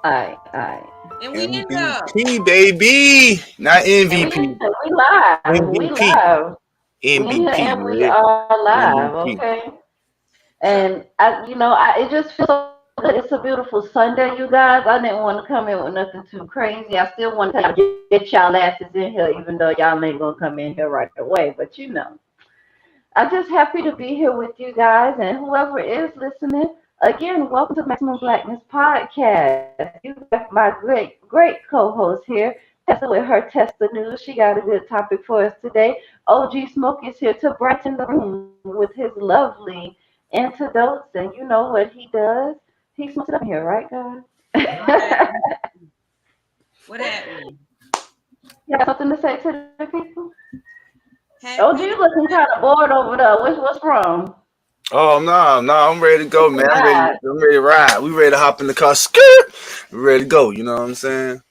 Alright. And we in there. MVP, baby. Not And MVP. we live. We MVP. live. We in here MVP. and You we ready? are live, MVP. okay? So And it just feels so good. It's a beautiful Sunday, you guys. I didn't want to come in with nothing too crazy. I still want to get y'all asses in here, even though y'all ain't gonna come in here right away. But I'm just happy to be here with you guys and whoever is listening. Again, welcome to Maximum Blackness podcast. You got my great co-host here, Tessa with her Tessa News. She got a good topic for us today. OG Smoke is here to brighten the room with his lovely antidotes, and you know what he does. He smokes it up in here, right, what guys? happened? What happened? You got something to say to the people? OG, Happy you looking kind of bored over there. What's wrong? Oh no, I'm ready to go, man. Right. I'm ready to ride. We ready to hop in the car. Skirt. We ready to go. You know what I'm saying?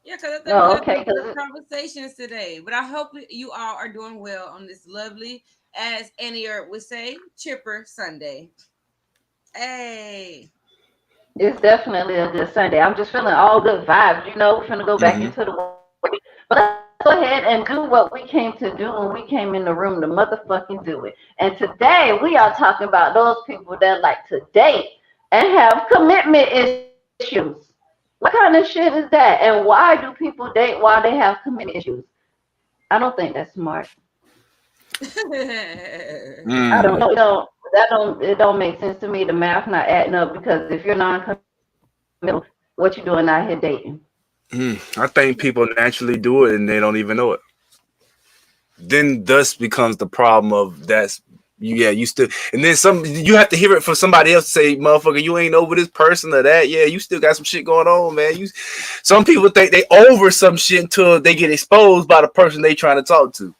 Yeah, because I think we're Oh, gonna okay. have some good Because conversations today. But I hope you all are doing well on this lovely, as Annie Earp would say, chipper Sunday. Hey. it's definitely a good Sunday. I'm just feeling all good vibes. We're finna go back Hmm. into the week. But let's go ahead and do what we came to do when we came in the room to motherfucking do it. And today we are talking about those people that like to date and have commitment issues. What kind of shit is that? And why do people date while they have commitment issues? I don't think that's smart. I don't Mm. know. It don't make sense to me. The math not adding up because if you're non-committal, what you doing out here dating? I think people naturally do it and they don't even know it. Then thus becomes the problem of that's yeah, you still and then some you have to hear it from somebody else to say, motherfucker, you ain't over this person or that. Yeah, you still got some shit going on, man. You some people think they over some shit until they get exposed by the person they trying to talk to.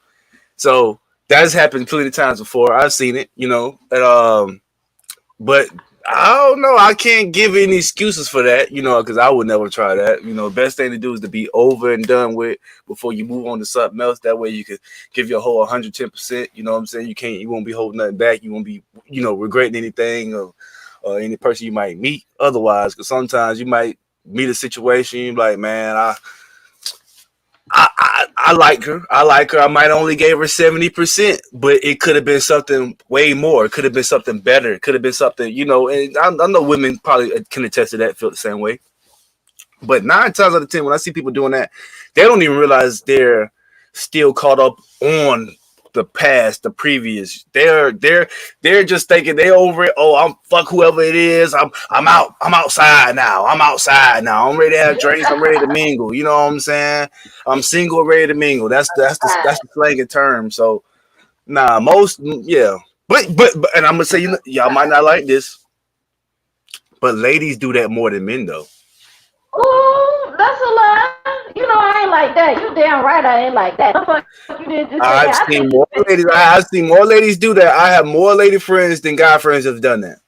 So that's happened plenty of times before. I've seen it, but I don't know. I can't give any excuses for that, because I would never try that. Best thing to do is to be over and done with before you move on to something else. That way you can give your whole 110%. You know what I'm saying? You won't be holding nothing back. You won't be, regretting anything or any person you might meet otherwise. Because sometimes you might meet a situation, you're like, man, I like her. I like her. I might only gave her 70%, but it could have been something way more. It could have been something better. It could have been something, and I know women probably can attest to that, feel the same way. But 9 times out of 10, when I see people doing that, they don't even realize they're still caught up on the past, the previous. They're just thinking they over it. Oh, I'm fuck whoever it is. I'm out. I'm outside now. I'm outside now. I'm ready to have drinks. I'm ready to mingle. You know what I'm saying? I'm single, ready to mingle. That's the slang term. So most yeah. But and I'm gonna say y'all might not like this, but ladies do that more than men though. Ooh, that's a lie. I ain't like that. You damn right I ain't like that. The fuck you didn't just say that. I I've think seen you more ladies. I've seen more ladies do that. I have more lady friends than guy friends that have done that.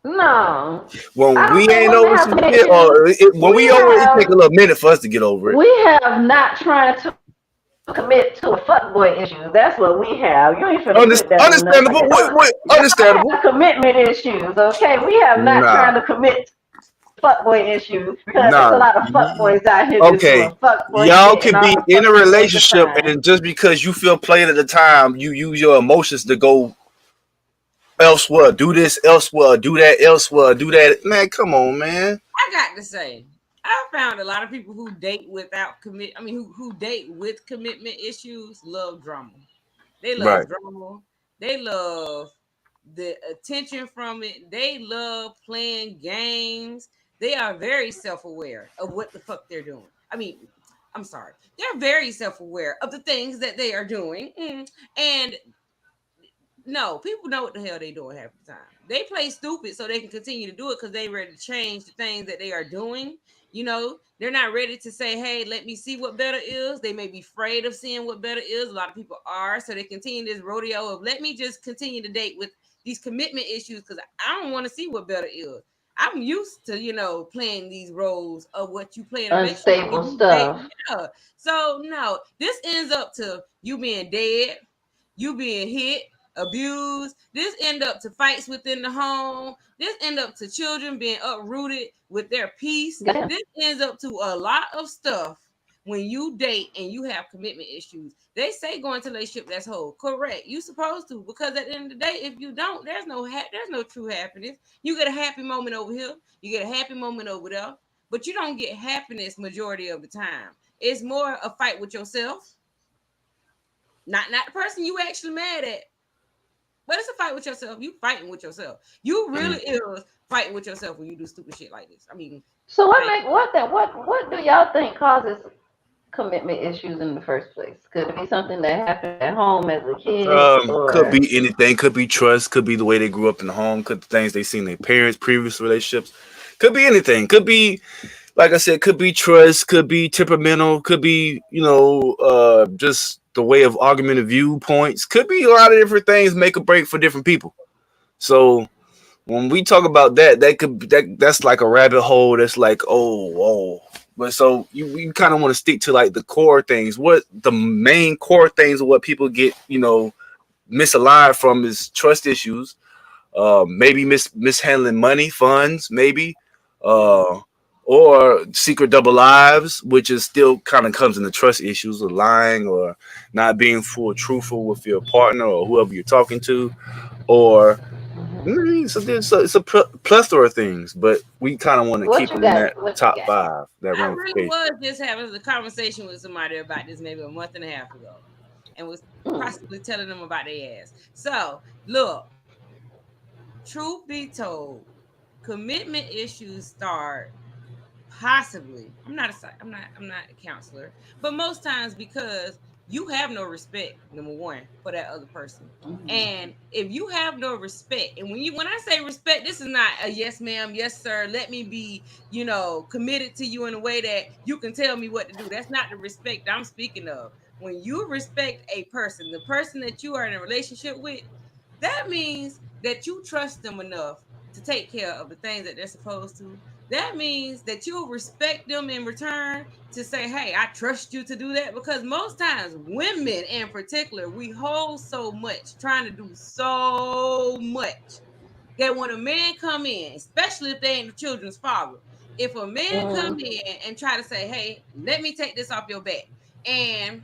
no. When I don't we think ain't women over have some commitment shit, issues. or when We we over it, it take have a little minute for us to get over it. we have not trying to commit to a fuckboy issue. That's what we have. You ain't finna put that on us. Understandable. What? Y'all Understandable. have commitment issues, okay? We have not Nah, trying to commit to fuckboy issues because there's a nah. lot of fuckboys out here just doing Okay, fuckboy y'all shit and can all be the in a fuck shit at the relationship, time. and just because you feel played at the time, you use your emotions to go elsewhere, do this elsewhere, do that elsewhere, do that. Man, come on, man. I got to say, I found a lot of people who date without commit. I mean, who date with commitment issues love drama. They love Right. drama. They love the attention from it. They love playing games. They are very self aware of what the fuck they're doing. I mean, I'm sorry. They're very self aware of the things that they are doing. And no, people know what the hell they doing half the time. They play stupid so they can continue to do it because they ready to change the things that they are doing. They're not ready to say, hey, let me see what better is. They may be afraid of seeing what better is. A lot of people are. So they continue this rodeo of let me just continue to date with these commitment issues because I don't want to see what better is. I'm used to, playing these roles of what you play in a relationship Unstable when you date. stuff. Yeah. So no, this ends up to you being dead, you being hit, abused. This end up to fights within the home. This end up to children being uprooted with their peace. Yeah. This ends up to a lot of stuff when you date and you have commitment issues. They say go into a relationship that's whole. Correct. You supposed to, because at the end of the day, if you don't, there's no true happiness. You get a happy moment over here, you get a happy moment over there, but you don't get happiness majority of the time. It's more a fight with yourself, not the person you actually mad at, but it's a fight with yourself. You fighting with yourself. You really is fighting with yourself when you do stupid shit like this. I mean, So like, what do y'all think causes commitment issues in the first place? Could it be something that happened at home as a kid, Could or be anything. Could be trust. Could be the way they grew up in the home. Could the things they seen their parents, previous relationships. Could be anything. Could be, like I said, could be trust. Could be temperamental. Could be, just the way of argument viewpoints. Could be a lot of different things make a break for different people. So when we talk about that, that's like a rabbit hole. That's like, oh, whoa. But so you kind of want to stick to like the core things. What the main core things of what people get, misaligned from is trust issues, maybe mishandling money, funds, maybe, uh, or secret double lives, which is still kind of comes into trust issues, or lying, or not being full truthful with your partner or whoever you're talking to, or so it's a plethora of things, but we kind of want to what keep you it in got? that What you top got? five, that I really ramification. was just having a conversation with somebody about this maybe a month and a half ago, and was Mm. possibly telling them about their ass. So look, truth be told, commitment issues start possibly. I'm not a counselor, but most times because you have no respect, number one, for that other person. Mhm. And if you have no respect, and when I say respect, this is not a yes ma'am, yes sir, let me be, committed to you in a way that you can tell me what to do. That's not the respect I'm speaking of. When you respect a person, the person that you are in a relationship with, that means that you trust them enough to take care of the things that they're supposed to. That means that you'll respect them in return to say, hey, I trust you to do that. Because most times, women in particular, we hold so much, trying to do so much, that when a man come in, especially if they ain't the children's father, if a man come Mm. in and try to say, hey, let me take this off your back, and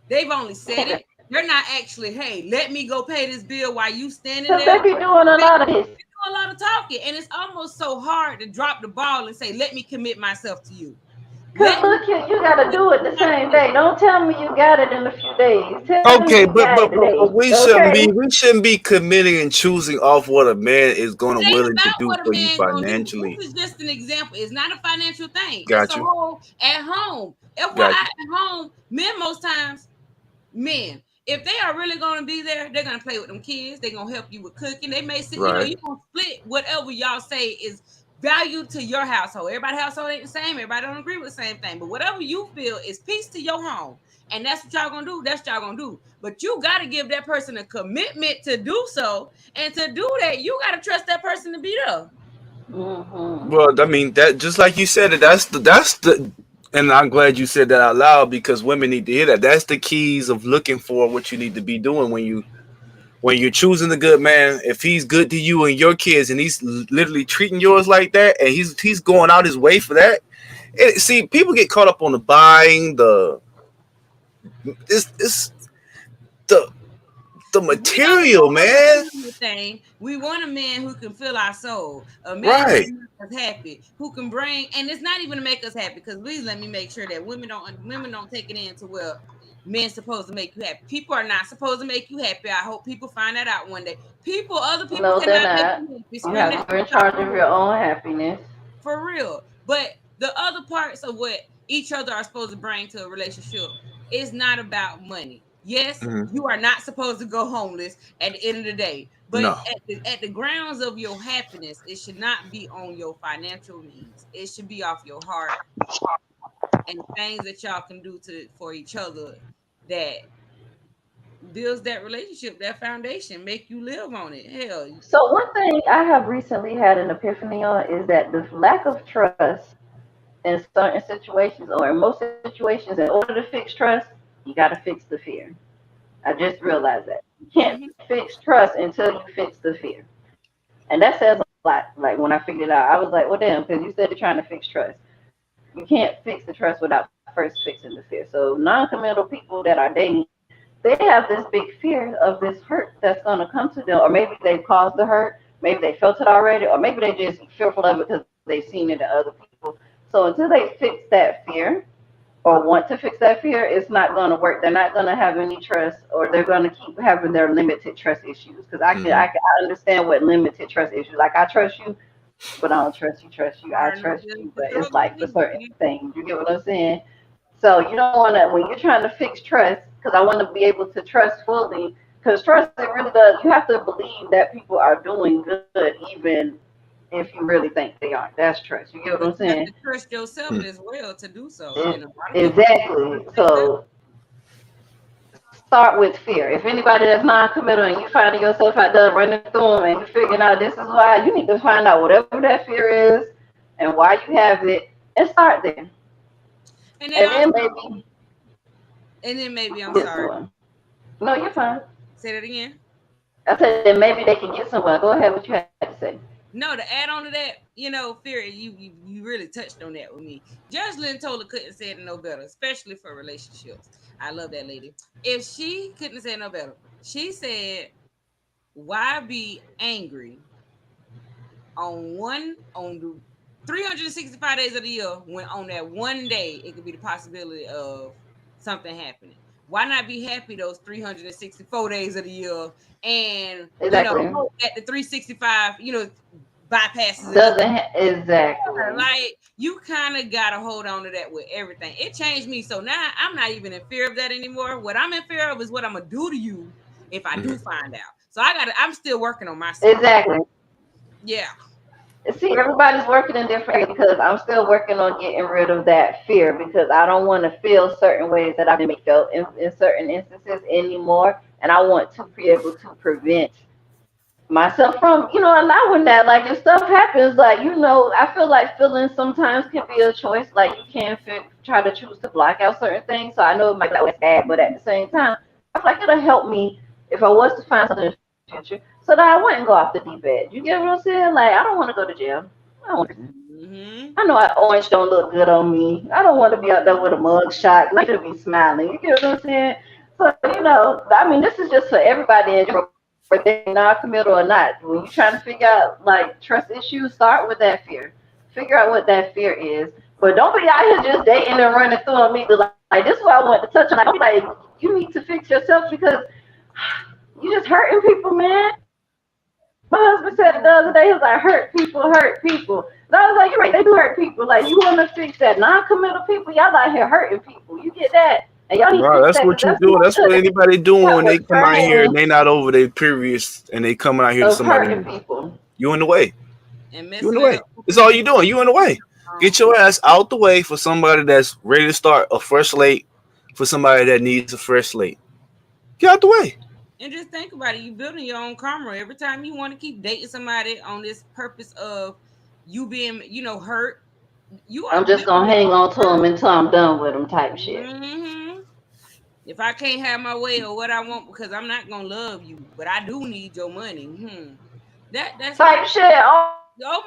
they've only said it, they're not actually, hey, let me go pay this bill while you standing Because there. they be doing a lot of this. A lot of talking, and it's almost so hard to drop the ball and say, "Let me commit myself to you." Because Let me look here, you got to do it the same day. Don't tell me you got it in a few days. Tell me you Okay, but got it but but, today. but we shouldn't Okay? be we shouldn't be committing and choosing off what a man is going to It ain't willing to about do what a for you man gonna do. financially. This is just an example. It's not a financial thing. It's a Got you, whole at home. got FYI, you. at home, men most times, men, if they are really gonna be there, they're gonna play with them kids. They're gonna help you with cooking. They may sit, Right, you gonna split whatever y'all say is value to your household. Everybody's household ain't the same. Everybody don't agree with the same thing. But whatever you feel is peace to your home. And that's what y'all gonna do. That's what y'all gonna do. But you gotta give that person a commitment to do so. And to do that, you gotta trust that person to be there. Mm-hmm. well, I mean, that just like you said it, that's the and I'm glad you said that out loud, because women need to hear that. That's the keys of looking for what you need to be doing when you're choosing the good man. If he's good to you and your kids, and he's literally treating yours like that, and he's going out his way for that. See, people get caught up on the buying, it's the the We don't material, want a man. material thing. We want a man who can fill our soul, a man who Right. can make us happy, who can bring, and it's not even to make us happy. Because please let me make sure that women don't take it into where men's supposed to make you happy. People are not supposed to make you happy. I hope people find that out one day. Other people No, they're cannot make not. you happy. Scream that You're in top charge of your own happiness. for real. But the other parts of what each other are supposed to bring to a relationship is not about money. Yes, Mhm. you are not supposed to go homeless at the end of the day, but No. at the grounds of your happiness, it should not be on your financial means. It should be off your heart and things that y'all can do for each other that builds that relationship, that foundation, make you live on it. Hell, So one thing I have recently had an epiphany on is that the lack of trust in certain situations, or in most situations, in order to fix trust, you got to fix the fear. I just realized that. You can't fix trust until you fix the fear. And that says a lot. Like when I figured it out, I was like, well, damn, because you said you're trying to fix trust. You can't fix the trust without first fixing the fear. So non-committal people that are dating, they have this big fear of this hurt that's going to come to them, or maybe they've caused the hurt, maybe they felt it already, or maybe they're just fearful of it because they've seen it in other people. So until they fix that fear or want to fix that fear, it's not going to work. They're not going to have any trust, or they're going to keep having their limited trust issues. Because Mm-hmm. I understand what limited trust issues. Like I trust you, but I don't trust you. Trust you. I Hard enough trust you, to but throw it's the like for thing. certain things. You get what I'm saying? So you don't want to when you're trying to fix trust. Because I want to be able to trust fully. Because trust it really does. You have to believe that people are doing good, even if you really think they aren't. That's trust. You get what I'm But you have saying? to trust yourself as well to do so. And a lot of people don't Exactly. trust themselves. So start with fear. If anybody that's non-committal and you finding yourself out there running through them and you figuring out this is why, you need to find out whatever that fear is and why you have it and start there. And then And then also, maybe I'm get sorry. somewhere. No, you're fine. Say that again. I said then maybe they can get somewhere. Go ahead, what you had to say. No, to add on to that, fear. You really touched on that with me. Judge Lynn Toler couldn't say it no better, especially for relationships. I love that lady. If she couldn't say it no better, she said, "Why be angry on the 365 days of the year when on that one day it could be the possibility of something happening? Why not be happy those 364 days of the year and Exactly. hope that the 365 bypasses it Doesn't again? exactly. Like you kind of gotta hold on to that with everything. It changed me, so now I'm not even in fear of that anymore. What I'm in fear of is what I'm gonna do to you if I do find out. So I'm still working on myself. Exactly. Yeah. See, everybody's working in different areas because I'm still working on getting rid of that fear because I don't want to feel certain ways that I've been felt in certain instances anymore. And I want to be able to prevent myself from, allowing that. Like if stuff happens, like, I feel like feeling sometimes can be a choice. Like you can try to choose to block out certain things. So I know it might be like, oh, it's bad, but at the same time, I feel like it'll help me if I was to find something in the future so that I wouldn't go off the deep end. You get what I'm saying? Like I don't want to go to jail. I don't want to. Hmm. I know orange don't look good on me. I don't want to be out there with a mug shot. I should be smiling. You get what I'm saying? So, I mean, this is just for everybody in general, whether they're non-committal or not. When you're trying to figure out, like, trust issues, start with that fear. Figure out what that fear is. But don't be out here just dating and running through on me. Like, this is what I want to touch on. Like, don't be like, you need to fix yourself because you just hurting people, man. My husband said it the other day, he was like, hurt people hurt people. And I was like, you're right, they do hurt people. Like, you want to fix that. Non-committal people, y'all out here hurting people. You get that? And y'all need to Bro, fix that's that what because you that's do. not That's what good. anybody doing That when they was come out here and trash they not over their periods and they coming out here to of somebody hurting new. people. You in the way. And You in the messing it way. up for That's all you people. doing. You in the way. Get your ass out the way for somebody that's ready to start a fresh slate for somebody that needs a fresh slate. Get out the way. And just think about it. You building your own karma. Every time you want to keep dating somebody on this purpose of you being, hurt, you I'm are just building going to your hang own on to them karma. until I'm done with them type shit. Hmm. If I can't have my way or what I want, because I'm not gonna love you, but I do need your money. That's Type shit. oh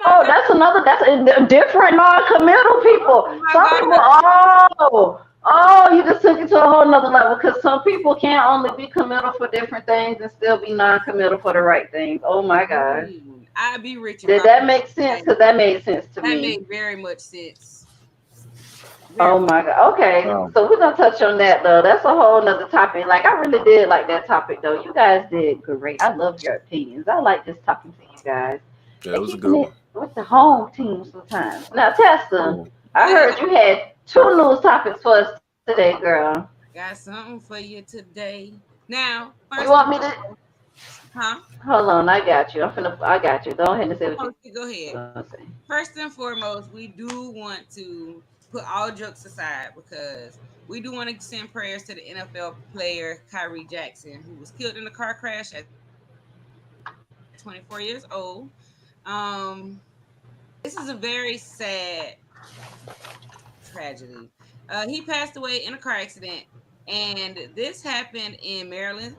Oh, my that's god, different non-committal people. oh my Some people, god. you just took it to a whole nother level because some people can't only be committal for different things and still be non-committal for the right things. Oh my God. I'd be rich if Did I that could. make sense? Like, Because that made sense to that me. made very much sense. Very Oh much. my God. Okay. Wow. So we're going to touch on that though. That's a whole nother topic. Like, I really did like that topic though. You guys did great. I love your opinions. I like just talking to you guys Yeah, that and was a keeping good it one. with the home team sometimes. Now, Tessa, Cool. I Yeah, heard you had two news topics for us today, girl. got something for you today. Now, You first want and me to? foremost, huh? Hold on, I got you. I got you. Go ahead and say what Oh, you're go gonna ahead. say. First and foremost, we do want to put all jokes aside because we do want to send prayers to the NFL player Kyrie Jackson, who was killed in a car crash at 24 years old. Um, this is a very sad tragedy. He passed away in a car accident, and this happened in Maryland.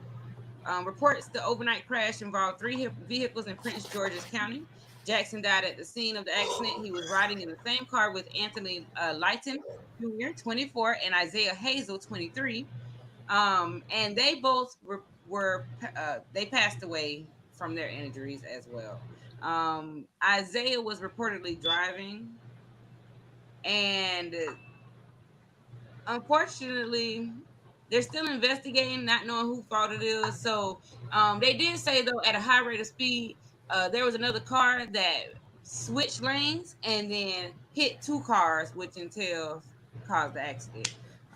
Reports the overnight crash involved three vehicles in Prince George's County. Jackson died at the scene of the accident. He was riding in the same car with Anthony Lighton Jr., 24, and Isaiah Hazel, 23. And they both they passed away from their injuries as well. Isaiah was reportedly driving, and unfortunately, they're still investigating, not knowing who fault it is. So they did say though, at a high rate of speed, there was another car that switched lanes and then hit two cars, which entails caused the accident.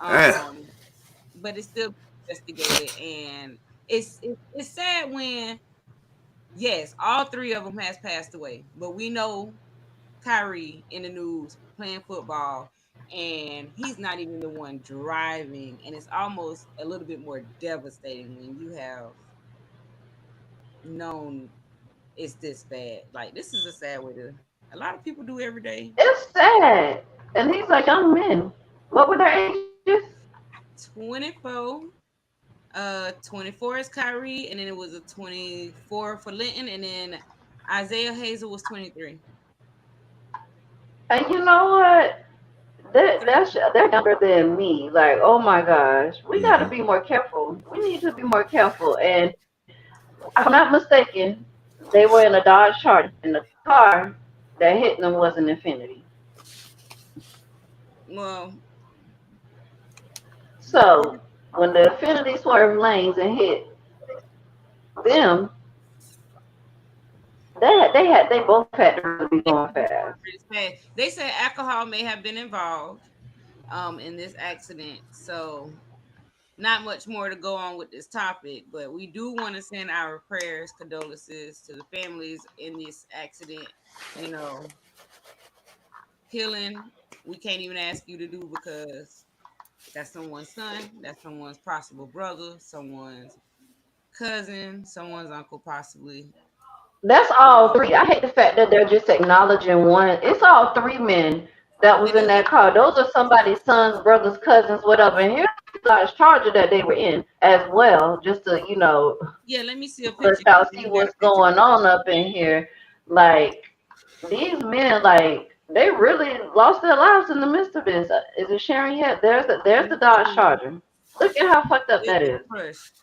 Damn. Um, but it's still investigated, and it's sad when yes, all three of them has passed away, but we know Kyrie in the news playing football, and he's not even the one driving, and it's almost a little bit more devastating when you have known it's this bad. Like this is a sad way to. A lot of people do every day. It's sad. And these are young men. What were their ages? 24. 24 is Kyrie, and then it was a 24 for Linton, and then Isaiah Hazel was 23. And you know what? Three. They're younger than me. Like, oh my gosh, we got to Mm-hmm. be more careful. We need to be more careful. And if I'm not mistaken, they were in a Dodge Charger, and the car that hit them was an Infinity. Well, So when the Infinity swerved lanes and hit them, they both had to really be going fast. they said alcohol may have been involved in this accident. So not much more to go on with this topic, but we do want to send our prayers, condolences to the families in this accident. You know, healing we can't even ask you to do because that's someone's son, that's someone's possible brother, someone's cousin, someone's uncle, possibly. That's all three. I hate the fact that they're just acknowledging one. It's all three men that was It in is. that car. Those are somebody's sons, brothers, cousins, whatever. And here's the Dodge Charger that they were in as well, just to, Yeah, let me see a let picture. y'all You see got a what's picture? going on up in here. Like, these men, like, they really lost their lives in the midst of this. Is it sharing yet? There's Let the me Dodge see. Charger. Look at how fucked up It that was is. crushed.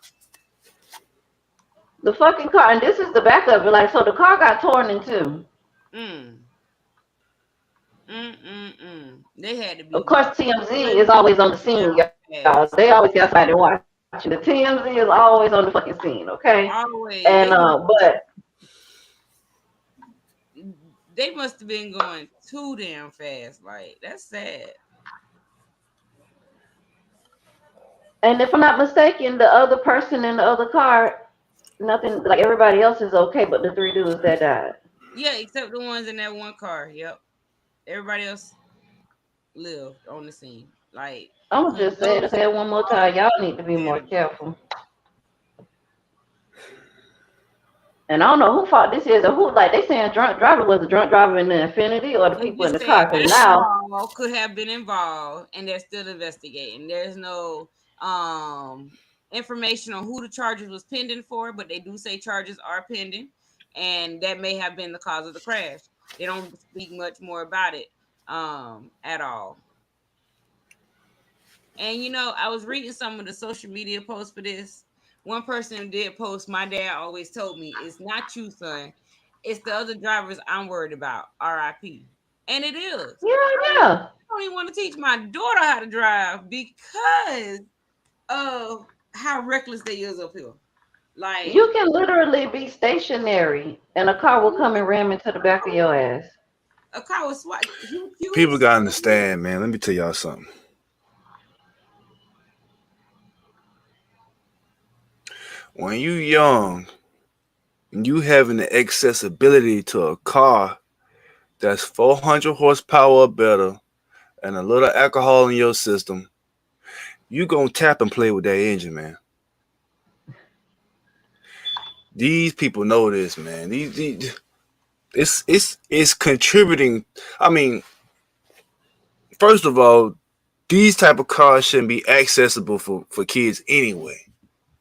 The fucking car, and this is the back of it. Like, so the car got torn in two. Mm. They had to Of be course, TMZ is really always on the scene, down y'all. They fast. always got somebody watching. The TMZ is always on the fucking scene, okay? And Always. but They must have been going too damn fast. Like that's sad. and if I'm not mistaken, the other person in the other car, nothing like everybody else is okay, but the three dudes that died. Yeah, except the ones in that one car. Yep. Everybody else lived on the scene. Like I'm gonna just say condolences it to one more all time. Y'all need to be more families. careful. And I don't know who fault this is or who. Like they saying drunk driver was the drunk driver in the Infinity or the They people in just the said car. Because now alcohol could have been involved, and they're still investigating. There's no information on who the charges was pending for, but they do say charges are pending, and that may have been the cause of the crash. They don't speak much more about it at all. And I was reading some of the social media posts for this. One person did post, my dad always told me, it's not you, son. It's the other drivers I'm worried about. RIP. And it is. yeah, yeah, I don't even want to teach my daughter how to drive because of how reckless they is up here. Like, you can literally be stationary and a car will come and ram into the back of your ass. a car was swat. He People was gotta swat. understand, man. Let me tell y'all something. When you young and you having the accessibility to a car that's 400 horsepower or better and a little alcohol in your system, you gonna tap and play with that engine, man. These people know this, man. It's contributing. I mean, first of all, these type of cars shouldn't be accessible for kids anyway.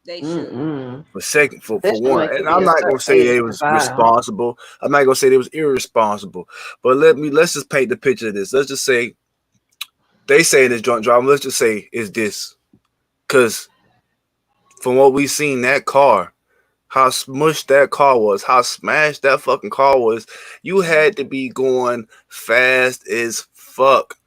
They should. Mm-mm. For second, for That should one, make you and be I'm a not certain gonna say age they to was buy. responsible. I'm not gonna say they was irresponsible. But let's just paint the picture of this. Let's just say they say this drunk driving. Let's just say is this because from what we seen that car, how smushed that car was, how smashed that fucking car was, you had to be going fast as fuck.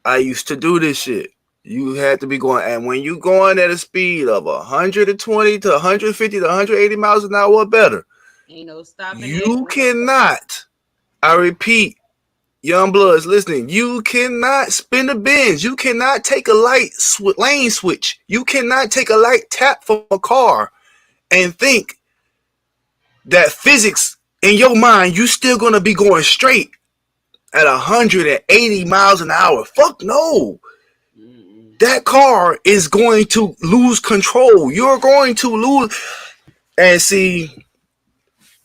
I used to do this shit. You had to be going, and when you going at a speed of 120 to 150 to 180 miles an hour or better, Ain't no stopping that. you cannot, I repeat, young bloods listening, you cannot spin a bends. You cannot take a light lane switch. You cannot take a light tap from a car and think that physics in your mind, you still gonna be going straight at 180 miles an hour. Fuck no. Mm-mm. That car is going to lose control. You're going to lose. And see,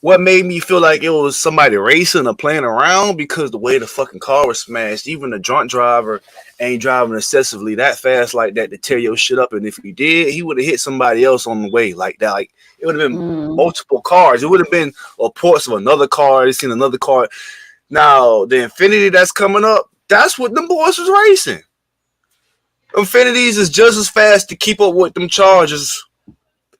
what made me feel like it was somebody racing or playing around because the way the fucking car was smashed, even the drunk driver ain't driving excessively that fast like that to tear your shit up. And if he did, he would have hit somebody else on the way like that. Like it would have been Mm. multiple cars. It would have been reports of another car. They seen another car. Now the Infinity that's coming up, that's what them boys was racing. Infinities is just as fast to keep up with them Chargers.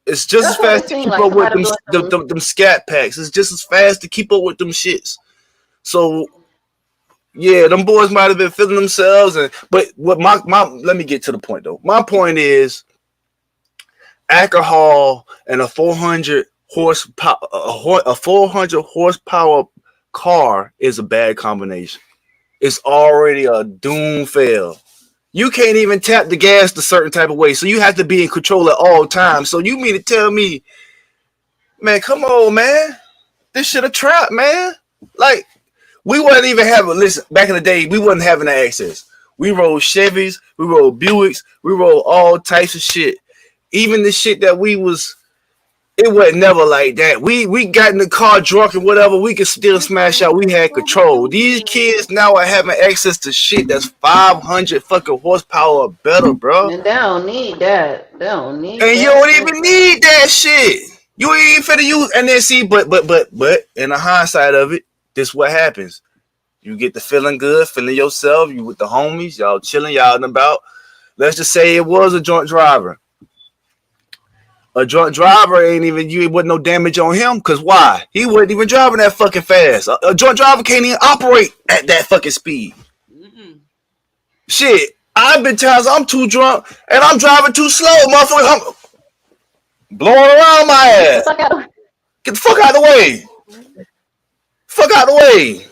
It's just as That's what fast it to seemed keep like. up with Somebody them was doing some. them scat packs. It's just as fast to keep up with them shits. So yeah, them boys might have been feeling themselves, and but what my let me get to the point though. My point is alcohol and a 400 horsepower a 400 horsepower car is a bad combination. It's already a doom fail. You can't even tap the gas the certain type of way, so you have to be in control at all times. So you mean to tell me, man, come on, man, this shit a trap, man. Like we wasn't even having. Listen, back in the day, we wasn't having the access. We rode Chevys, we rode Buicks, we rode all types of shit. Even the shit that we was, it wasn't never like that. We got in the car drunk and whatever, we could still smash out. We had control. These kids now are having access to shit that's 500 fucking horsepower or better, bro. And they don't need that. They don't need And you that. don't even need that shit. You ain't finna use. And then see, but in the hindsight of it, this what happens. You get the feeling good, feeling yourself. You with the homies, y'all chilling, y'all and about. Let's just say it was a drunk driver. A drunk driver ain't even, you wasn't no damage on him. Cause why? He wasn't even driving that fucking fast. A drunk driver can't even operate at that fucking speed. Mm-mm. Shit. I've been times I'm too drunk and I'm driving too slow, motherfucker. I'm blowing around my Get the ass. fuck out. Get the fuck out of the way. Fuck out the way.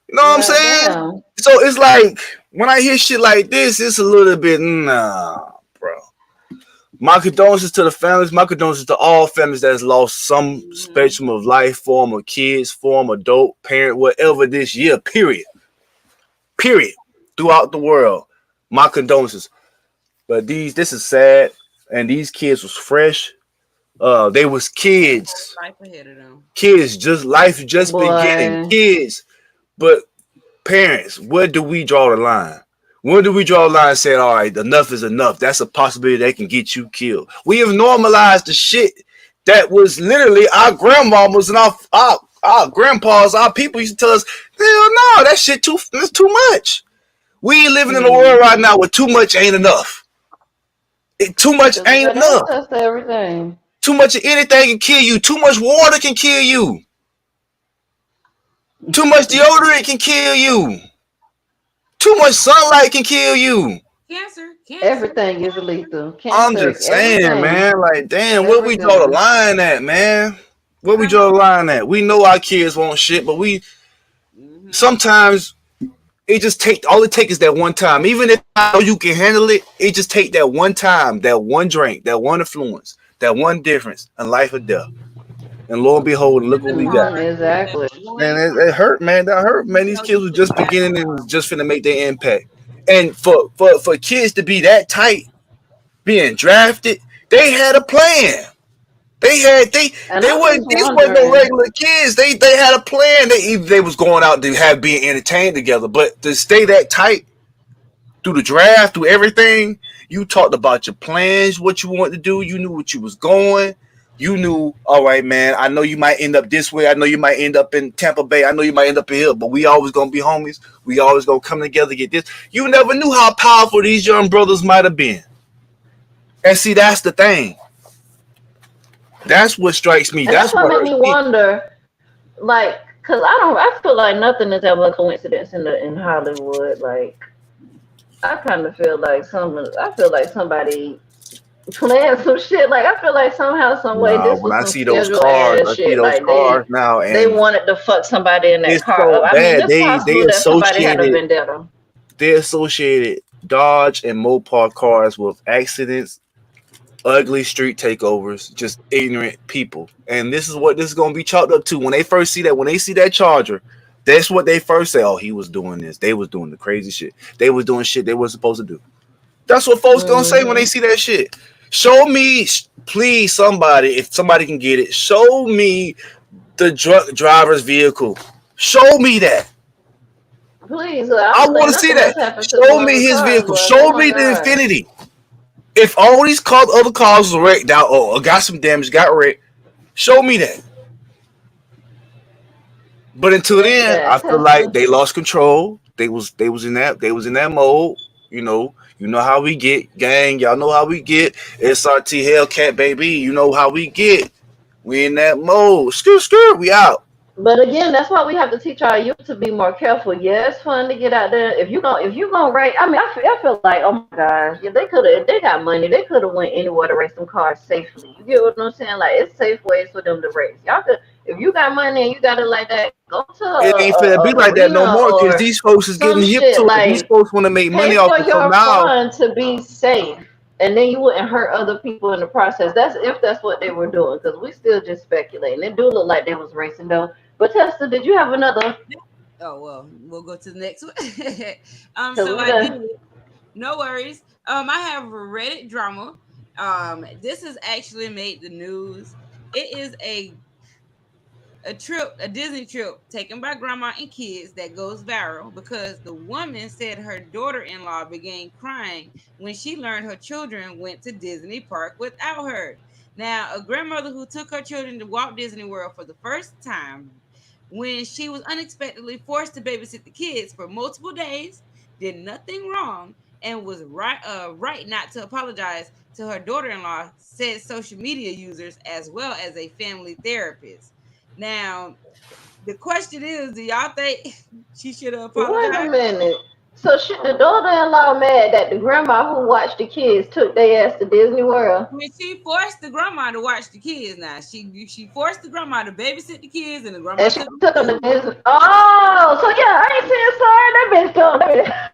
You know what I'm God saying? damn. So it's like when I hear shit like this, it's a little bit nah, bro. My condolences to the families. My condolences to all families that's lost some Mm-hmm. spectrum of life form, of kids form, adult, parent, whatever this year. Period. Period. Throughout the world, my condolences. But this is sad, and these kids was fresh. They was kids, Life ahead of them. kids. Just life just beginning. Boy. Kids, but parents, where do we draw the line? When do we draw the line and say, all right, enough is enough? That's a possibility they can get you killed. We have normalized the shit that was literally our grandmamas and our grandpas, our people used to tell us, hell no, that shit that's too much. We living in a world right Mm-hmm. now where too much ain't enough. Too much Because we ain't got enough. access to everything. Too much of anything can kill you. Too much water can kill you. Too much deodorant can kill you. Too much sunlight can kill you. Cancer, cancer. Everything is lethal. I'm Cancer, just saying, everything. man. Like, damn, where we draw the Everything. line at, man? Where we Come draw on. the line at? We know our kids want shit, but we Mm-hmm. sometimes it just take all it takes is that one time. Even if I know you can handle it, it just take that one time, that one drink, that one influence, that one difference in life or death. And lo and behold, look what The we got. Mm-hmm. part that Exactly. Man, one it hurt, man. That hurt, man. These tell kids you were to just fast beginning and was forward. just finna make their impact. And for kids to be that tight, being drafted, they had a plan. They had And they I'm wasn't just these weren't no wondering. regular kids. They had a plan. They was going out to have being entertained together. But to stay that tight through the draft, through everything, You talked about your plans, what you want to do. You knew what you was going. You knew, all right, man. I know you might end up this way. I know you might end up in Tampa Bay. I know you might end up in here, but we always gonna be homies. We always gonna come together, get this. You never knew how powerful these young brothers might have been. And see, that's the thing. That's what strikes me. And That's that's what what made hurts me me. wonder, like, cause I feel like nothing is ever a coincidence in Hollywood. Like, I kind of feel like somebody planned some shit. Like, I feel like somehow, some way, Nah, this when was I some see those scheduled cars, ass I see shit. those Like, cars now, they and wanted to fuck somebody in that it's car so up. I mean, bad. it's They possible that somebody had a associated vendetta. they associated Dodge and Mopar cars with accidents, ugly street takeovers, just ignorant people. And this is what this is gonna be chalked up to. When they first see that, when they see that Charger, that's what they first say. Oh, he was doing this. They was doing the crazy shit. They was doing shit they were supposed to do. That's what folks gonna say when they Hmm. see that shit. Show me, please, somebody, if somebody can get it, show me the drunk driver's vehicle. Show me that. Please, I I don't want think to see nothing else that. happened to Show one of me the his cars, vehicle. but oh Show my me the god. Infinity. If all these other cars was wrecked out or got some damage, got wrecked, show me that. But until Maybe then, I that, feel cause like they lost control. They was in that mode. You know how we get, gang. Y'all know how we get. SRT Hellcat baby. You know how we get. We in that mode. Screw. We out. but again, that's why we have to teach our youth to be more careful. Yeah, it's fun to get out there. If you gonna race, I mean, I feel like, oh my gosh, yeah, they could have, if they got money, they could have went anywhere to race them cars safely. You get what I'm saying? Like, it's safe ways for them to race. Y'all could, if you got money and you got it like that, go to It ain't finna be an like that no arena more because or these folks is some getting hip shit. to it. These Like, folks want to make money pay off for it. So your now, fun to be safe, and then you wouldn't hurt other people in the process. That's if that's what they were doing, because we still just speculating. It do look like they was racing though. But Tessa, did you have another? Oh well, we'll go to the next one. Because So we I did. done. No worries. I have a Reddit drama. This has actually made the news. It is a trip, a Disney trip taken by grandma and kids that goes viral because the woman said her daughter-in-law began crying when she learned her children went to Disney Park without her. Now, a grandmother who took her children to Walt Disney World for the first time when she was unexpectedly forced to babysit the kids for multiple days, did nothing wrong, and was right not to apologize to her daughter-in-law, said social media users as well as a family therapist. Now, the question is, do y'all think she should have Wait a apologized? minute. So the daughter-in-law mad that the grandma who watched the kids took their ass to Disney World. When she forced the grandma to watch the kids, now she forced the grandma to babysit the kids, and the grandma And she took them took to them Disney to World. Disney. Oh, so yeah, I ain't saying sorry. That bitch told that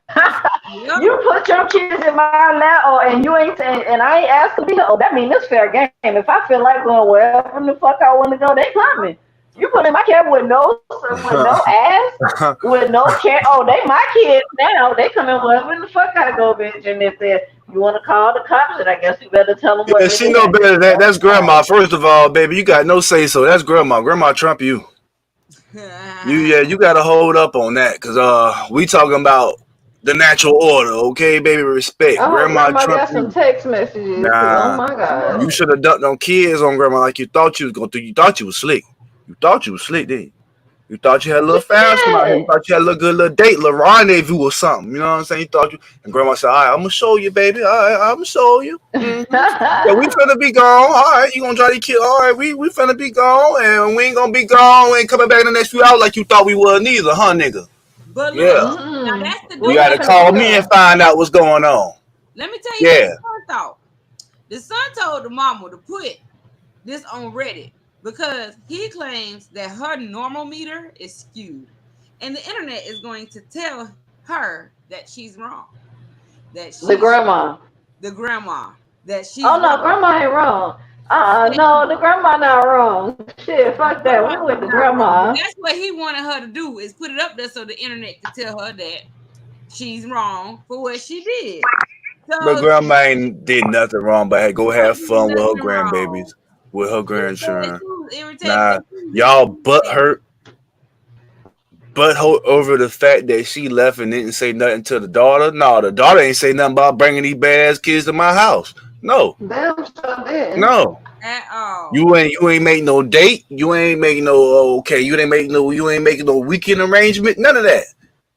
Yep. you put your kids in my lap, and you ain't, and I ain't asked to be. Oh, that mean this fair game. If I feel like going wherever the fuck I want to go, they coming. You put in my cab with no ass, with no care. Oh, they my kids now. They coming wherever the fuck I go, bitch. And if they you want to call the cops, then I guess you better tell them yeah, what they she did. know I better guess than that. that's That's grandma. First of all, baby, you got no say so. That's grandma. Grandma trump you. You got to hold up on that because we talking about the natural order, okay, baby? Respect. I hope Grandma grandma trump got some you. text messages, cause oh Nah, my god. you should have ducked on kids on grandma like you thought you was gonna do. You thought you was slick. You thought you was slick, didn't you? You thought you had a little fast one out here. You Shit. thought you had a little good little date, little rendezvous or something. You know what I'm saying? You thought you and grandma said, "All right, I'm gonna show you, baby. All right, I'm gonna show you." Yeah, we finna be gone. All right, you gonna try to kill? All right, we finna be gone, and we ain't gonna be gone. We ain't coming back in the next few hours like you thought we was neither, huh, nigga? But Yeah, look, now Mm-mm. that's the you We daughter. ain't gotta finna call be me and gone. find out what's going on. Let me tell you what the Yeah, son thought. The son told the mama to put this on Reddit because he claims that her normal meter is skewed, and the internet is going to tell her that she's wrong, that The she's grandma. the grandma, that Oh she's no, wrong. grandma ain't wrong. And No, the grandma not wrong. Shit, fuck that. We grandma with is the not wrong, but grandma. that's what he wanted her to do is put it up there so the internet could tell her that she's wrong for what she did. but So grandma ain't did nothing wrong, but hey, go she have did fun with her nothing wrong. grandbabies, with her She said grandchildren. she was irritated Nah, because she was y'all butt irritated. hurt. over the fact that she left and didn't say nothing to the daughter. No, the daughter ain't say nothing about bringing these badass kids to my house. No, Damn sure did. no. at all. You ain't make no date. You ain't make no okay. You ain't making no weekend arrangement. None of that.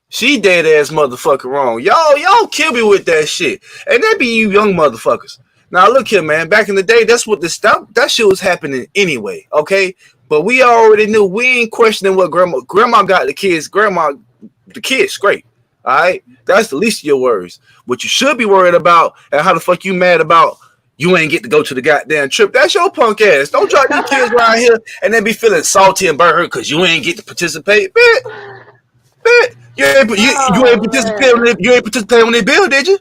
She dead ass motherfucker wrong. Y'all kill me with that shit. And that be you young motherfuckers. Now look here, man. Back in the day, that's what the stuff that shit was happening anyway. Okay, but we already knew. We ain't questioning what grandma got the kids. The kids straight. All right, that's the least of your worries. What you should be worried about, and how the fuck you mad about you ain't get to go to the goddamn trip. That's your punk ass. Don't drop these kids around here and then be feeling salty and butthurt because you ain't get to participate. Man, you ain't Oh participating man, you ain't participating on their bill, did you?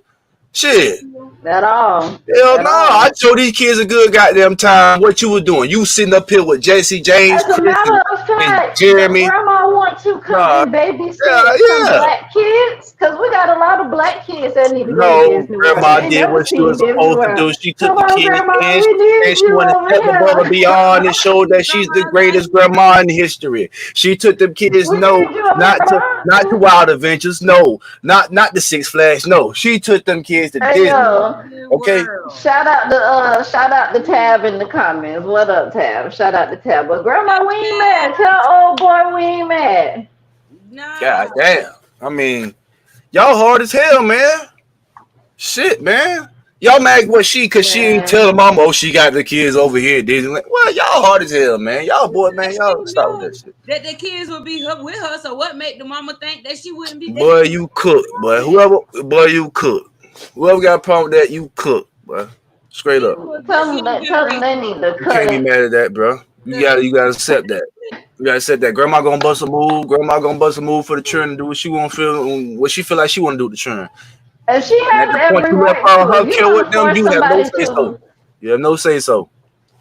Shit. at all, Hell at no, I all. showed these kids a good goddamn time. What you were doing? You sitting up here with Jesse, James, As a Chris, matter of and fact, the Jeremy. grandma want to come Nah, and yeah, babysit some yeah. black kids because we got a lot of black kids that need to go to No, Disney World. grandma They ain't did never what she seen was Disney supposed to World. do. She took Come the on, kids grandma, in we and need she you wanted to over step above and beyond and here. show that she's the greatest grandma in history. She took them kids, We no, need you over here, not to grandma. Wild Adventures, no, not the Six Flags, no. She took them kids to Hey Disney. yo, Okay, World. shout out to Tab in the comments. What up, Tab? Shout out to Tab. But grandma, we ain't mad. Tell old boy we ain't mad. god No. damn. I mean, y'all hard as hell, man. Shit, man. Y'all mad what cause she ain't tell the Man. mama, oh, she got the kids over here at Disneyland. Well, y'all hard as hell, man. Y'all boy, man, She y'all stop with that knew shit. that the kids would be with her. So what made the mama think that she wouldn't be there? Boy, you cook, boy. Boy, you cook. Whoever got a problem with that, you cook, boy. Straight This up. was Tell this them young that tell them generation. they need to You can't be cut. mad at that, bro. The, You gotta accept that. You gotta accept that. Grandma gonna bust a move. Grandma gonna bust a move for the children. Do what she want to feel. What she feel like she want to do with the children. And she And at has the point every you left right her, to. her If you're kill with gonna them, force you have no somebody say so. to, You have no say so.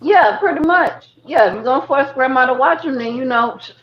yeah, pretty much. Yeah, if you're gonna force grandma to watch them, then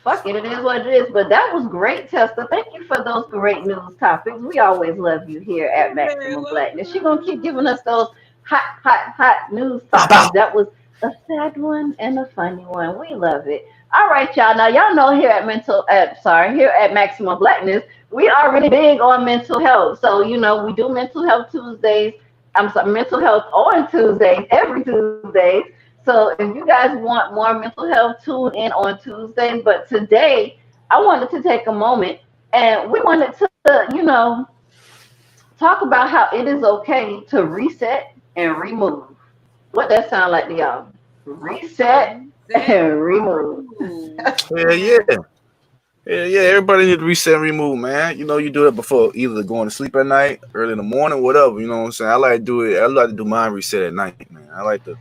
fuck it, it is what it is. But that was great, Tessa. Thank you for those great news topics. We always love you here at you're very Maximum Blackness. She gonna keep giving welcome. us those hot news Bow, bow. topics. That was a sad one and a funny one. We love it. All right, y'all. Now y'all know here at Maximum Blackness, we are really big on mental health. So we do mental health Tuesdays. I'm sorry, mental health on Tuesdays, every Tuesdays. So if you guys want more mental health, tune in on Tuesdays. But today, I wanted to take a moment and we wanted to, talk about how it is okay to reset and remove. What that sound like to y'all? Reset Reset and and remove. remove. Yeah, yeah. Yeah, yeah. Everybody need to reset and remove, man. You do it before either going to sleep at night, early in the morning, whatever. You know what I'm saying? I like to do it. I like to do mine reset at night, man. I like to,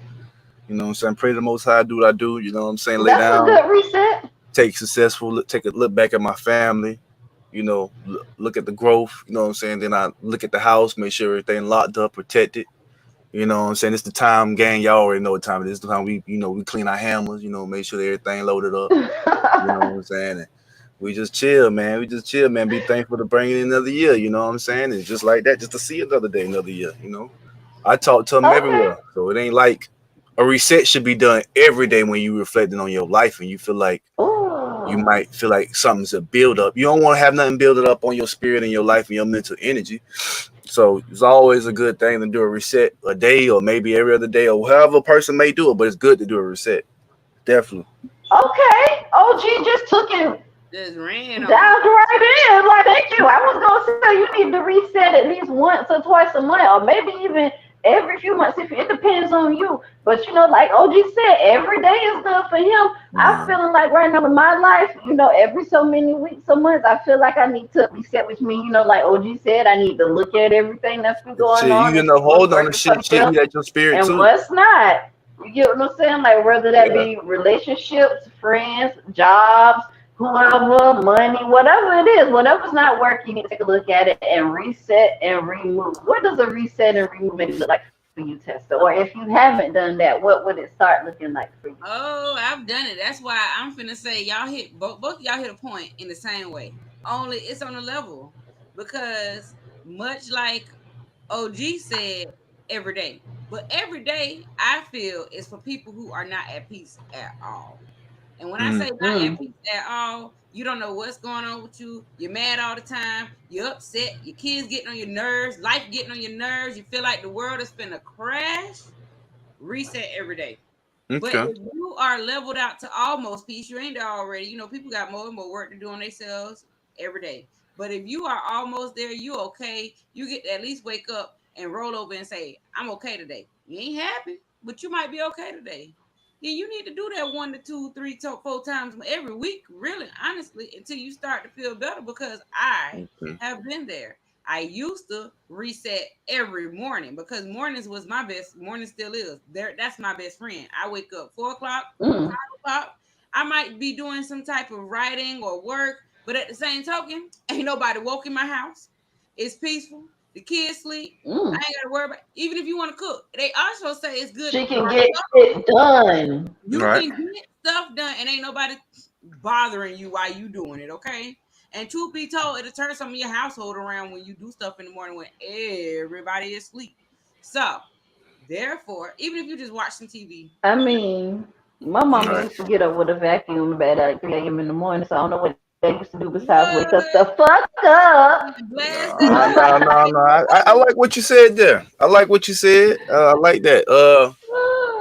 what I'm saying, pray to the most high, do what I do, you know what I'm saying, lay That's a down, good reset. take a look back at my family, look at the growth, you know what I'm saying? Then I look at the house, make sure everything locked up, protected. You know what I'm saying? It's the time, gang. Y'all already know what time it is. It's the time we clean our hammers, make sure everything loaded up. You know what I'm saying? And we just chill, man. We just chill, man. Be thankful to bring in another year. You know what I'm saying? And just like that, just to see another day, another year. I talk to them Okay. everywhere, so it ain't like a reset should be done every day when you reflecting on your life and you feel like you Oh. might feel like something's a build up. You don't want to have nothing build it up on your spirit and your life and your mental energy. So it's always a good thing to do a reset a day or maybe every other day or however a person may do it, but it's good to do a reset. Definitely. Okay. OG just took it Just ran on it. dived right in. Like, thank you. I was gonna say you need to reset at least once or twice a month, or maybe even every few months. If it depends on you. But like OG said, every day is good for him. I'm Mm. feeling like right now in my life, every so many weeks or months, I feel like I need to reset, which means, like OG said, I need to look at everything that's been going Shit, on you and end up see what's holding on to working for shit me eat at your spirit and too. what's not. You get what I'm saying? Like whether that Yeah. be relationships, friends, jobs, whoever, money, whatever it is, whatever's not working, you need to take a look at it and reset and remove. What does a reset and remove maybe look like for you, Tessa? Or if you haven't done that, what would it start looking like for you? Oh, I've done it. That's why I'm finna say y'all hit both of y'all hit a point in the same way. Only it's on a level because much like OG said, every day. But every day I feel is for people who are not at peace at all. And when I Mm. say not at Mm. peace at all, You don't know what's going on with you. You're mad all the time. You're upset. Your kids getting on your nerves. Life getting on your nerves. You feel like the world is finna crash. Reset every day. But Okay. if you are leveled out to almost peace, you ain't there already. You know, people got more and more work to do on themselves every day. But if you are almost there, you okay. You get to at least wake up and roll over and say, I'm okay today. You ain't happy, but you might be okay today. Then you need to do that one to two, three, four times every week, really, honestly, until you start to feel better because I Okay. have been there. I used to reset every morning because mornings was my best. Morning still is. There, that's my best friend. I wake up 4 o'clock, Mm. 5 o'clock. I might be doing some type of writing or work, but at the same token, ain't nobody woke in my house. It's peaceful. The kids sleep. I Mm. ain't got to worry about. Even if you want to cook, they also say it's good to She cook. can get it done. You Right. can get stuff done, and ain't nobody bothering you while you doing it. Okay. And truth be told, it'll turn some of your household around when you do stuff in the morning when everybody is asleep. So, therefore, even if you just watch some TV, I mean, my you mama Right. used to get up with a vacuum bed at 3 a.m. in the morning, so I don't know what they used to do besides wake up the what fuck up. blast that No, joint. no, no, no. I like what you said there. I like what you said. I like that.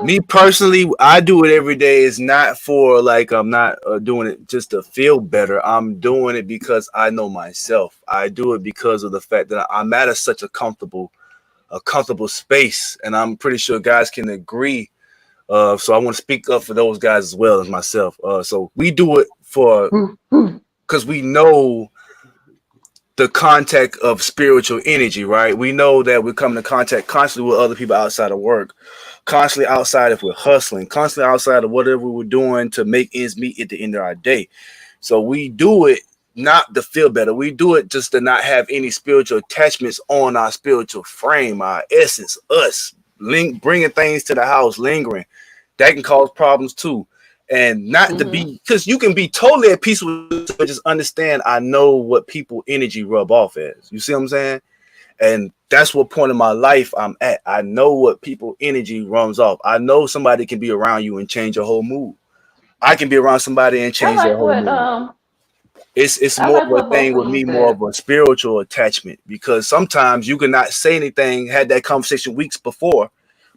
Me personally, I do it every day. It's not for like I'm not doing it just to feel better. I'm doing it because I know myself. I do it because of the fact that I'm at such a comfortable space, and I'm pretty sure guys can agree. So I want to speak up for those guys as well as myself. So we do it for because we know the contact of spiritual energy, right? We know that we come into contact constantly with other people outside of work, constantly outside if we're hustling, constantly outside of whatever we're doing to make ends meet at the end of our day. So we do it not to feel better. We do it just to not have any spiritual attachments on our spiritual frame, our essence, us, bringing things to the house, lingering. That can cause problems too. And not to Mm-hmm. be, because you can be totally at peace with yourself, but just understand I know what people energy rub off as. You see what I'm saying? And that's what point in my life I'm at. I know what people energy runs off. I know somebody can be around you and change your whole mood. I can be around somebody and I change their like whole what mood. It's I more of like a what thing both of with you me, more said. of a spiritual attachment because sometimes you could not say anything, had that conversation weeks before,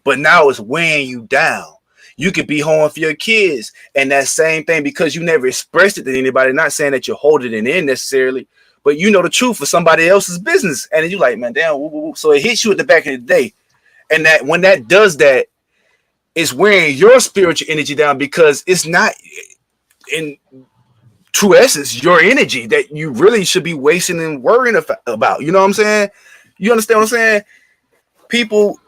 but now it's weighing you down. You could be home for your kids, and that same thing because you never expressed it to anybody. Not saying that you're holding it in necessarily, but you know the truth for somebody else's business, and then you like, man, damn, woo, woo, woo. So it hits you at the back of the day, and that when that does that, it's wearing your spiritual energy down because it's not in true essence your energy that you really should be wasting and worrying about. You know what I'm saying? You understand what I'm saying? People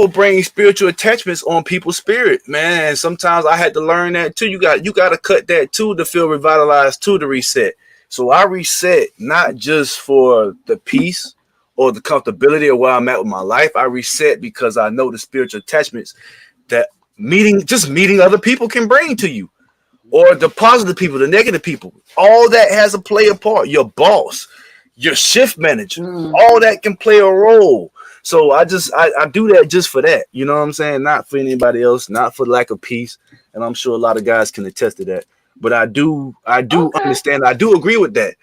bring spiritual attachments on people's spirit, man. Sometimes I had to learn that too. You got to cut that too to feel revitalized too to reset. So I reset not just for the peace or the comfortability of where I'm at with my life. I reset because I know the spiritual attachments that meeting other people can bring to you, or the positive people, the negative people. All that has a play a part. Your boss, your shift manager, Mm. all that can play a role. So I do that just for that. You know what I'm saying? Not for anybody else, not for lack of peace. And I'm sure a lot of guys can attest to that. But I do Okay. understand. I do agree with that.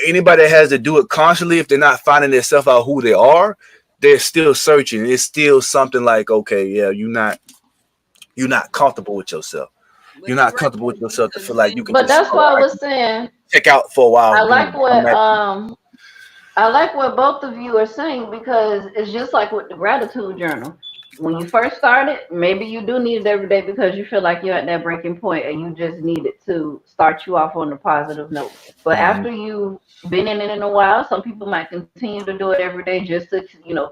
Anybody that has to do it constantly, if they're not finding themselves out who they are, they're still searching. It's still something like, okay, yeah, you're not comfortable with yourself. You're but you're not right comfortable with yourself to because feel the like thing you can But just that's all why I right, I was can saying check out for a while I and like boom, I'm what at peace. I like what both of you are saying because it's just like with the gratitude journal. When you first started, maybe you do need it every day because you feel like you're at that breaking point and you just need it to start you off on a positive note. But Mm-hmm. after you've been in it in a while, some people might continue to do it every day just to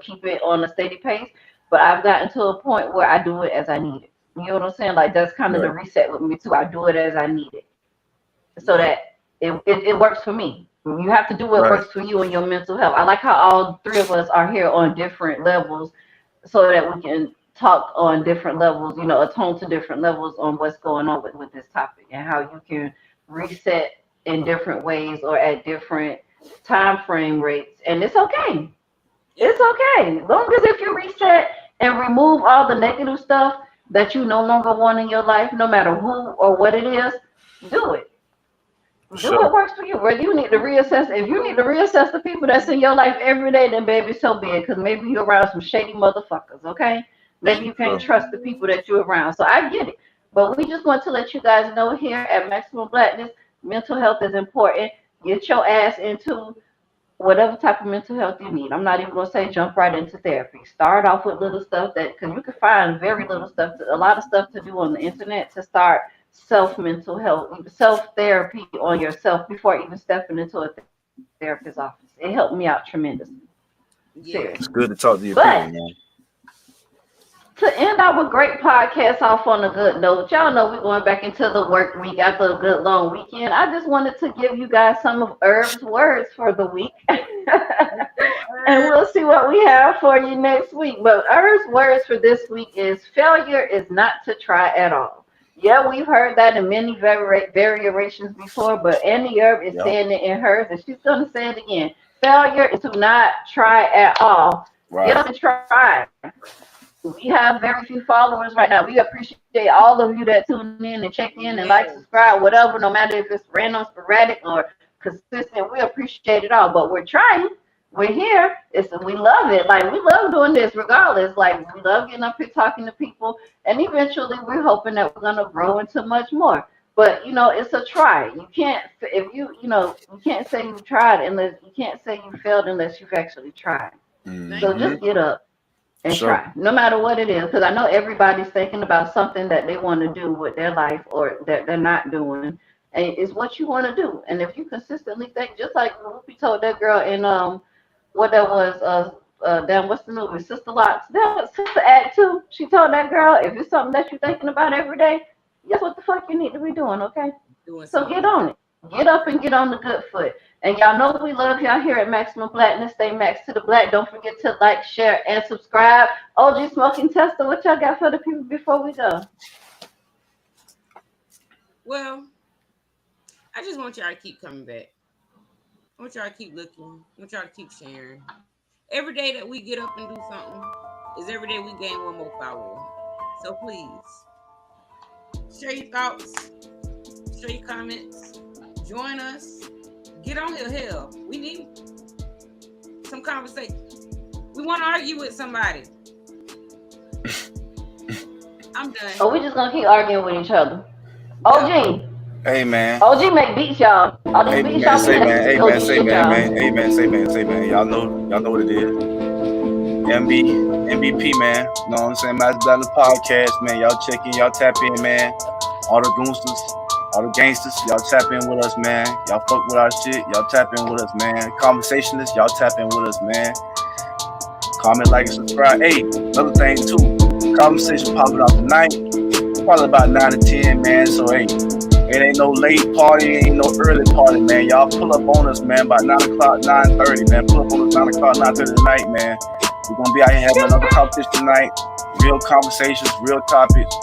keep it on a steady pace. But I've gotten to a point where I do it as I need it. You know what I'm saying? Like that's kind of the Right, reset with me too. I do it as I need it so yeah. that it works for me. You have to do what right, works for you and your mental health. I like how all three of us are here on different levels so that we can talk on different levels, attone to different levels on what's going on with this topic and how you can reset in different ways or at different time frame rates. And it's okay. Yeah. It's okay. As long as if you reset and remove all the negative stuff that you no longer want in your life, no matter who or what it is, do it. Do what works for you. Whether you need to reassess, if you need to reassess the people that's in your life every day, then baby, so be it. Because maybe you're around some shady motherfuckers, okay? Maybe you can't Sure. trust the people that you're around. So I get it. But we just want to let you guys know here at Maximum Blackness, mental health is important. Get your ass into whatever type of mental health you need. I'm not even gonna say jump right into therapy. Start off with little stuff that because you can find very little stuff, a lot of stuff to do on the internet to start self mental health, self therapy on yourself before even stepping into a therapist's office. It helped me out tremendously. Seriously. Yeah. It's good to talk to your But people, man. to end our great podcast off on a good note, y'all know we're going back into the work week after a good long weekend. I just wanted to give you guys some of Herb's words for the week. And we'll see what we have for you next week. But Herb's words for this week is failure is not to try at all. Yeah, we've heard that in many variations before, but Annie Herb is Yep. saying it in hers, and she's going to say it again. Failure is to not try at all. Get Right. up and try. We have very few followers right now. We appreciate all of you that tune in and check in and like, Yes. subscribe, whatever, no matter if it's random, sporadic, or consistent. We appreciate it all. But we're trying. We're here. We love it. Like we love doing this regardless. Like we love getting up here talking to people. And eventually we're hoping that we're gonna grow into much more. But it's a try. You can't if you can't say you tried unless you can't say you failed unless you've actually tried. Thank So you. Mm-hmm. just get up and Sure. try, no matter what it is. Because I know everybody's thinking about something that they want to do with their life or that they're not doing. And it's what you want to do. And if you consistently think, just like Whoopi told that girl in what that was, damn, what's the movie? Sister Locks. That was Sister Act 2. She told that girl, if it's something that you're thinking about every day, guess what the fuck you need to be doing, okay? Doing So get something. on it. Get up and get on the good foot. And y'all know we love y'all here at Maximum Blackness. Stay max to the black. Don't forget to like, share, and subscribe. OG Smoking Tester, what y'all got for the people before we go? Well, I just want y'all to keep coming back. I want y'all to keep looking. I want y'all to keep sharing. Every day that we get up and do something is every day we gain one more follower. So please share your thoughts, share your comments, join us, get on here. Hell, we need some conversation. We want to argue with somebody. I'm done. Oh, we just gonna keep arguing with each other. OG. Hey, man. OG make beats, y'all. All these Hey, beats man. y'all Say, be man. Hey, making man. OG Say, shit, man. Man. y'all. Hey, man. Say, man. Say, man. Y'all know what it is. MVP, man. You know what I'm saying? Maximum Blackness podcast, man. Y'all check in, y'all tap in, man. All the goonsters, all the gangsters, y'all tap in with us, man. Y'all fuck with our shit, y'all tap in with us, man. Conversationalists, y'all tap in with us, man. Comment, like, and subscribe. Hey, another thing too. Conversation popping off tonight. Probably about 9 to 10, man. So hey, it ain't no late party, ain't no early party, man. Y'all pull up on us, man, by 9 o'clock, 9:30, man. Pull up on us 9 o'clock, 9:30 tonight, man. We're gonna be out here having another competition tonight. Real conversations, real topics.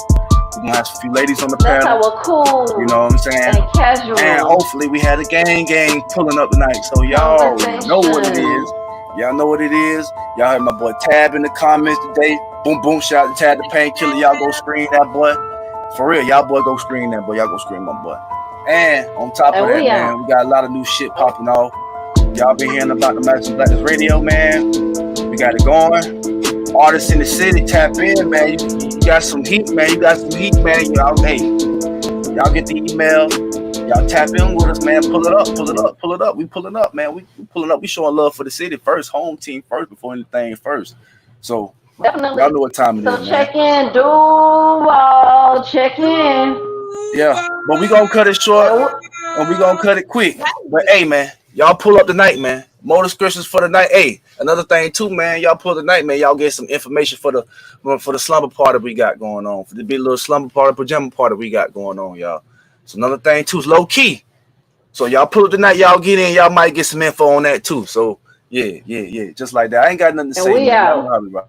We're gonna have a few ladies on the That's panel. how we're cool You know what I'm saying? and casual. And hopefully we had a gang pulling up tonight. So y'all already know what it is. Y'all know what it is. Y'all heard my boy Tab in the comments today. Boom, boom, shout out to Tab the Painkiller. Y'all go screen that boy. For real, y'all boy go screen that boy. Y'all go screen my boy. And on top of And that, we man, out. we got a lot of new shit popping off. Y'all been hearing about the Maximum Blackness Radio, man. We got it going. Artists in the city, tap in, man. You got some heat, man. You got some heat, man. Y'all, hey, y'all get the email. Y'all tap in with us, man. Pull it up, pull it up, pull it up. We pulling up, man. We pulling up. We showing love for the city first, home team first, before anything first. So Definitely. y'all know what time it So is, man. check in, Duval. Check in. Yeah, but we gonna cut it short and we gonna cut it quick. But hey, man, y'all pull up tonight, man. More descriptions for the night. Hey, another thing too, man. Y'all pull tonight, man. Y'all get some information for the slumber party we got going on, for the big little slumber party, pajama party we got going on, y'all. So another thing too is low key. So y'all pull up tonight, y'all get in, y'all might get some info on that too. So yeah, just like that. I ain't got nothing to And say, we man. Y'all out. know how we rock.